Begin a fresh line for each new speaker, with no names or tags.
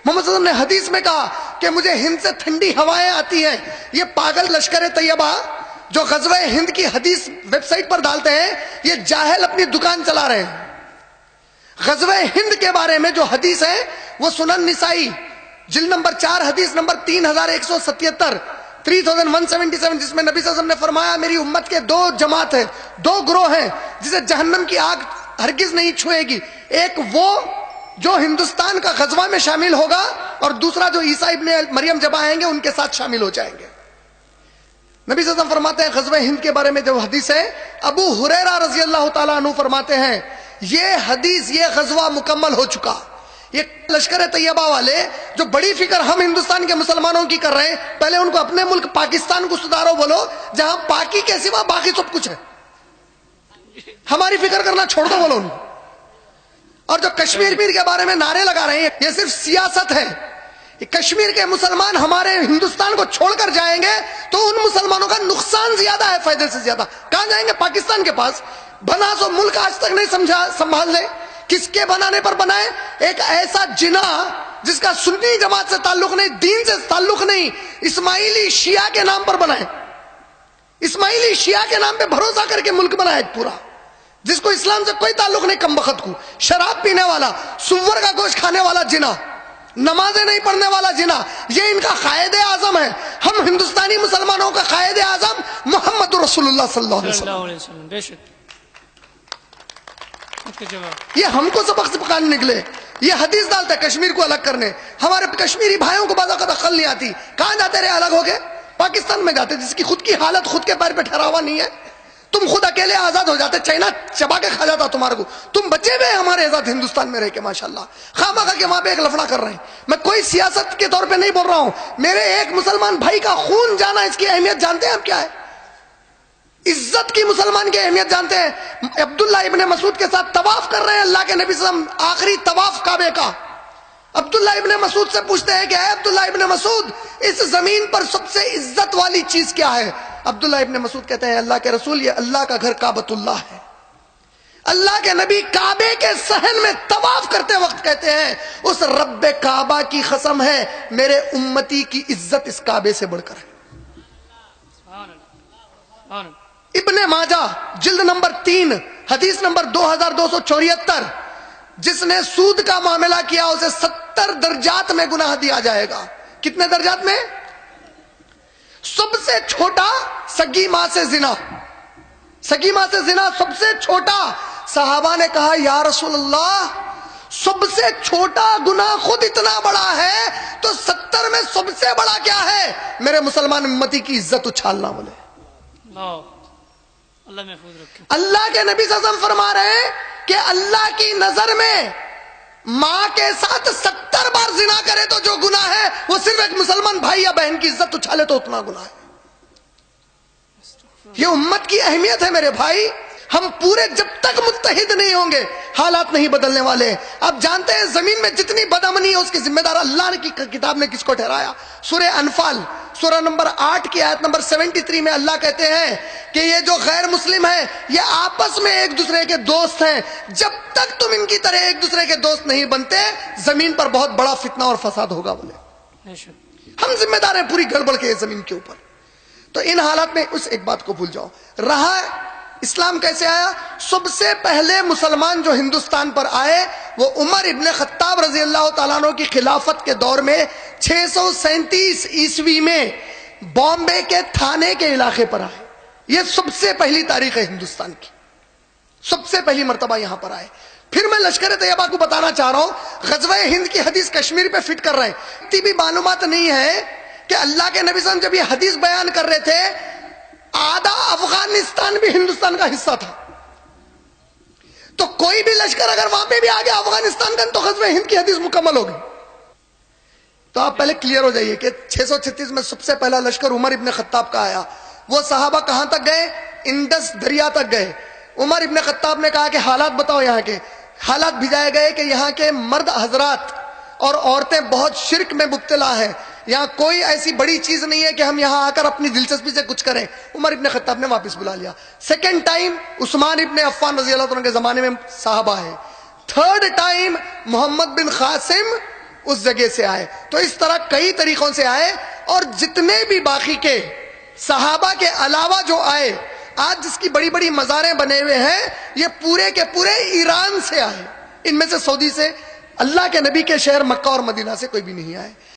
محمد صلی اللہ علیہ وسلم نے حدیث میں کہا کہ مجھے ہند سے ٹھنڈی ہوائیں آتی ہیں. یہ پاگل لشکر طیبہ جو غزوہ ہند کی حدیث ویب سائٹ پر ڈالتے ہیں، یہ جاہل اپنی دکان چلا رہے ہیں. غزوہ ہند کے بارے میں جو حدیث ہے وہ سنن نسائی جلد نمبر 4 حدیث نمبر 3177 3177، جس میں نبی صلی اللہ علیہ وسلم نے فرمایا میری امت کے 2 جماعت ہیں، 2 گروہ ہیں جسے جہنم کی آگ ہرگز نہیں چھوئے گی. ایک وہ جو ہندوستان کا غزوہ میں شامل ہوگا، اور دوسرا جو عیسیٰ ابن مریم جب آئیں گے ان کے ساتھ شامل ہو جائیں گے. نبی صلی اللہ علیہ وسلم فرماتے ہیں غزوہ ہند کے بارے میں جو حدیث ہے، ابو ہریرہ رضی اللہ تعالیٰ عنہ فرماتے ہیں یہ حدیث، یہ غزوہ مکمل ہو چکا. یہ لشکر طیبہ والے جو بڑی فکر ہم ہندوستان کے مسلمانوں کی کر رہے ہیں، پہلے ان کو اپنے ملک پاکستان کو سدھارو بولو، جہاں پاکی کے سوا باقی سب کچھ ہے. ہماری فکر کرنا چھوڑ دو بولو ان کو. اور جو کشمیر کے بارے میں نعرے لگا رہے ہیں، یہ صرف سیاست ہے. کشمیر کے مسلمان ہمارے ہندوستان کو چھوڑ کر جائیں گے تو ان مسلمانوں کا نقصان زیادہ ہے فائدے سے زیادہ. کہاں جائیں گے؟ پاکستان کے پاس. بنا سو ملک آج تک نہیں سنبھال لے. کس کے بنانے پر بنائے؟ ایک ایسا جنا جس کا سنی جماعت سے تعلق نہیں، دین سے تعلق نہیں، اسماعیلی شیعہ کے نام پر بنائے. اسماعیلی شیعہ کے نام پہ بھروسہ کر کے ملک بنائے پورا، جس کو اسلام سے کوئی تعلق نہیں. کم بخت کو شراب پینے والا، سور کا گوشت کھانے والا جنا، نمازیں نہیں پڑھنے والا جنا، یہ ان کا قائد اعظم ہے. ہم ہندوستانی مسلمانوں کا قائد اعظم محمد رسول اللہ صلی اللہ علیہ وسلم.
بے شک
یہ ہم کو سبق سکھانے نکلے. یہ حدیث ڈالتا ہے کشمیر کو الگ کرنے. ہمارے کشمیری بھائیوں کو بعض اوقات عقل نہیں آتی. کہاں جاتے رہے الگ ہو کے؟ پاکستان میں جاتے جس کی خود کی حالت خود کے پیر پہ ٹھہرا ہوا نہیں ہے. تم خود اکیلے آزاد ہو جاتے، چائنا چبا کے کھا جاتا تمہارے کو. تم بچے ہوئے ہمارے آزاد ہندوستان میں رہ کے ماشاءاللہ. خامخواہ کے وہاں پہ ایک لفڑا کر رہے ہیں. میں کوئی سیاست کے طور پہ نہیں بول رہا ہوں. میرے ایک مسلمان بھائی کا خون جانا، اس کی اہمیت جانتے ہیں آپ کیا ہے؟ عزت کی مسلمان کی اہمیت جانتے ہیں؟ عبداللہ ابن مسعود کے ساتھ طواف کر رہے ہیں اللہ کے نبی صلی اللہ علیہ وسلم، آخری طواف کعبے کا. عبداللہ ابن مسعود سے پوچھتے ہیں کہ اے عبداللہ ابن مسعود، اس زمین پر سب سے عزت والی چیز کیا ہے؟ عبداللہ ابن مسعود کہتے ہیں اللہ کے رسول، یہ اللہ کا گھر کعبۃ اللہ ہے. اللہ کے نبی کعبے کے صحن میں طواف کرتے وقت کہتے ہیں اس رب کعبہ کی قسم ہے میرے امتی کی عزت اس کعبے سے بڑھ کر ہے. ابن ماجہ جلد نمبر 3 حدیث نمبر 2274، جس نے سود کا معاملہ کیا اسے 70 درجات میں گناہ دیا جائے گا. کتنے درجات میں؟ سب سے چھوٹا سگی ماں سے زنا، سگی ماں سے زنا سب سے چھوٹا. صحابہ نے کہا یا رسول اللہ، سب سے چھوٹا گناہ خود اتنا بڑا ہے تو 70 میں سب سے بڑا کیا ہے؟ میرے مسلمان امتی کی عزت اچھالنا. بولے
اللہ محفوظ رکھے.
اللہ کے نبی صلی اللہ علیہ وسلم فرما رہے ہیں کہ اللہ کی نظر میں ماں کے ساتھ 70 بار زنا کرے تو جو گناہ ہے وہ صرف ایک مسلمان بھائی یا بہن کی عزت اچھالے تو اتنا گناہ ہے. یہ امت کی اہمیت ہے میرے بھائی. ہم پورے جب تک متحد نہیں ہوں گے حالات نہیں بدلنے والے. آپ جانتے ہیں زمین میں جتنی بدامنی ہے اس کی ذمہ دار اللہ کی کتاب نے کس کو ٹھہرایا؟ سورہ انفال سورہ نمبر 8 کی آیت نمبر 73 میں اللہ کہتے ہیں کہ یہ جو غیر مسلم ہیں یہ آپس میں ایک دوسرے کے دوست ہیں. جب تک تم ان کی طرح ایک دوسرے کے دوست نہیں بنتے زمین پر بہت بڑا فتنہ اور فساد ہوگا. بولے ہم ذمہ دار ہیں پوری گڑبڑ کے زمین کے اوپر. تو ان حالات میں اس ایک بات کو بھول جاؤ. رہا اسلام کیسے آیا؟ سب سے پہلے مسلمان جو ہندوستان پر آئے وہ عمر ابن خطاب رضی اللہ تعالیٰ عنہ کی خلافت کے دور میں 637 عیسوی میں بامبے کے تھانے کے علاقے پر آئے. یہ سب سے پہلی تاریخ ہے ہندوستان کی، سب سے پہلی مرتبہ یہاں پر آئے. پھر میں لشکر طیبہ کو بتانا چاہ رہا ہوں غزوہ ہند کی حدیث کشمیر پہ فٹ کر رہے ہیں. اتنی بھی معلومات نہیں ہے کہ اللہ کے نبی صلی اللہ علیہ وسلم جب یہ حدیث بیان کر رہے تھے آدھا افغانستان بھی ہندوستان کا حصہ تھا. تو کوئی بھی لشکر اگر وہاں پہ بھی آ گیا افغانستان کا تو غزوہ ہند کی حدیث مکمل ہوگی. تو آپ پہلے کلیئر ہو جائیے کہ 636 میں سب سے پہلا لشکر عمر ابن خطاب کا آیا. وہ صحابہ کہاں تک گئے؟ انڈس دریا تک گئے. عمر ابن خطاب نے کہا کہ حالات بتاؤ. یہاں کے حالات بھجائے گئے کہ یہاں کے مرد حضرات اور عورتیں بہت شرک میں مبتلا ہیں. یہاں کوئی ایسی بڑی چیز نہیں ہے کہ ہم یہاں آ کر اپنی دلچسپی سے کچھ کریں. عمر ابن خطاب نے واپس بلا لیا. سیکنڈ ٹائم عثمان ابن عفان رضی اللہ عنہ کے زمانے میں صحابہ ہے. تھرڈ ٹائم محمد بن قاسم اس جگہ سے آئے. تو اس طرح کئی طریقوں سے آئے, اور جتنے بھی باقی کے صحابہ کے علاوہ جو آئے, آج جس کی بڑی بڑی مزاریں بنے ہوئے ہیں, یہ پورے کے پورے ایران سے آئے. ان میں سے سعودی سے, اللہ کے نبی کے شہر مکہ اور مدینہ سے کوئی بھی نہیں آئے.